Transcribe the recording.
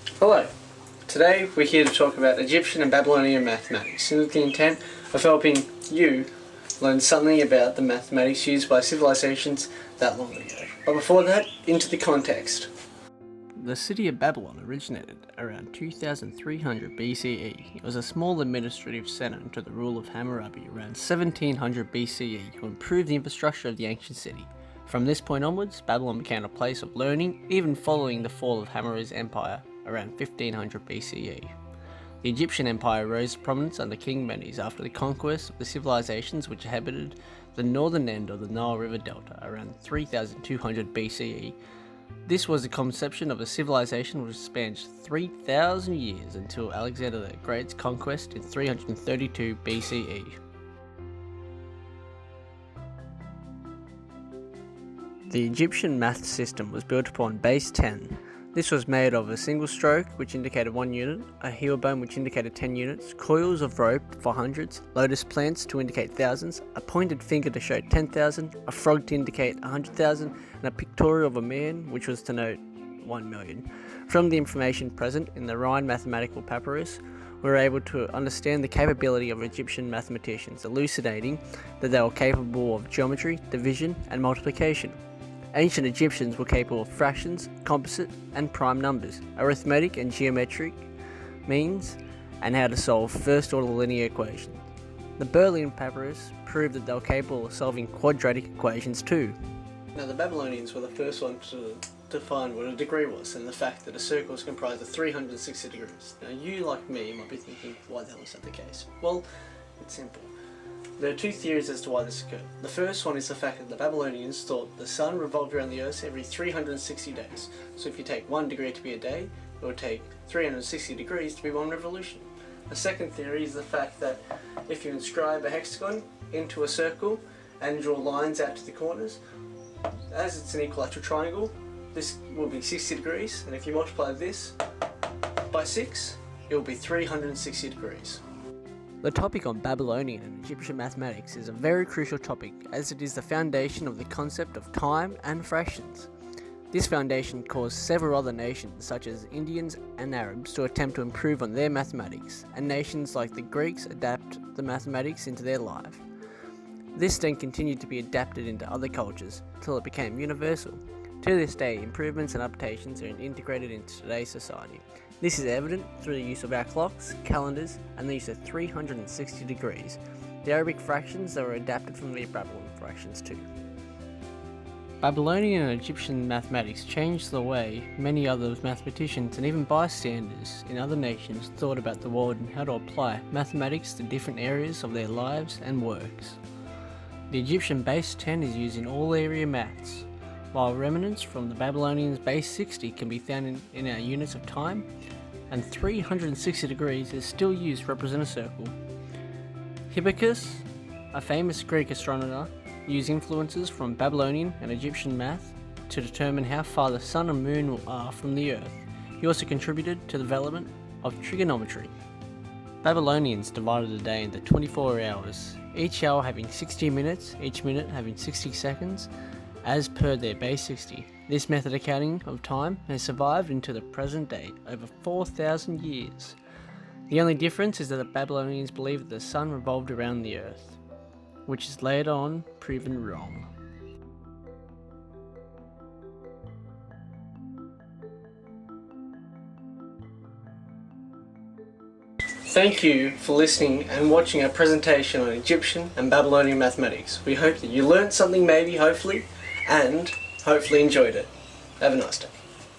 Hello, today we're here to talk about Egyptian and Babylonian mathematics with the intent of helping you learn something about the mathematics used by civilizations that long ago. But before that, into the context. The city of Babylon originated around 2300 BCE. It was a small administrative centre until the rule of Hammurabi around 1700 BCE, who improved the infrastructure of the ancient city. From this point onwards, Babylon became a place of learning, even following the fall of Hammurabi's empire around 1500 BCE. The Egyptian Empire rose to prominence under King Menes after the conquest of the civilizations which inhabited the northern end of the Nile River Delta around 3200 BCE. This was the conception of a civilization which spanned 3,000 years until Alexander the Great's conquest in 332 BCE. The Egyptian math system was built upon base 10. This was made of a single stroke, which indicated 1 unit, a heel bone which indicated 10 units, coils of rope for hundreds, lotus plants to indicate thousands, a pointed finger to show 10,000, a frog to indicate 100,000, and a pictorial of a man, which was to note 1 million. From the information present in the Rhine mathematical papyrus, we were able to understand the capability of Egyptian mathematicians, elucidating that they were capable of geometry, division, and multiplication. Ancient Egyptians were capable of fractions, composite, and prime numbers, arithmetic and geometric means, and how to solve first-order linear equations. The Berlin papyrus proved that they were capable of solving quadratic equations too. Now, the Babylonians were the first ones to define what a degree was, and the fact that a circle is comprised of 360 degrees. Now, you, like me, might be thinking, why the hell is that the case? Well, it's simple. There are two theories as to why this occurred. The first one is the fact that the Babylonians thought the sun revolved around the earth every 360 days. So if you take 1 degree to be a day, it would take 360 degrees to be one revolution. The second theory is the fact that if you inscribe a hexagon into a circle and draw lines out to the corners, as it's an equilateral triangle, this will be 60 degrees, and if you multiply this by 6, it will be 360 degrees. The topic on Babylonian and Egyptian mathematics is a very crucial topic, as it is the foundation of the concept of time and fractions. This foundation caused several other nations, such as Indians and Arabs, to attempt to improve on their mathematics, and nations like the Greeks adapt the mathematics into their life. This then continued to be adapted into other cultures, until it became universal. To this day, improvements and adaptations are integrated into today's society. This is evident through the use of our clocks, calendars, and the use of 360 degrees, the Arabic fractions that were adapted from the Babylonian fractions too. Babylonian and Egyptian mathematics changed the way many other mathematicians and even bystanders in other nations thought about the world and how to apply mathematics to different areas of their lives and works. The Egyptian base 10 is used in all area maths, while remnants from the Babylonians' base 60 can be found in our units of time, and 360 degrees is still used to represent a circle. Hipparchus, a famous Greek astronomer, used influences from Babylonian and Egyptian math to determine how far the sun and moon are from the earth. He also contributed to the development of trigonometry. Babylonians divided the day into 24 hours, each hour having 60 minutes, each minute having 60 seconds, as per their base 60. This method of counting of time has survived into the present day, over 4,000 years. The only difference is that the Babylonians believed that the sun revolved around the earth, which is later on proven wrong. Thank you for listening and watching our presentation on Egyptian and Babylonian mathematics. We hope that you learned something, maybe, hopefully, and hopefully enjoyed it. Have a nice day.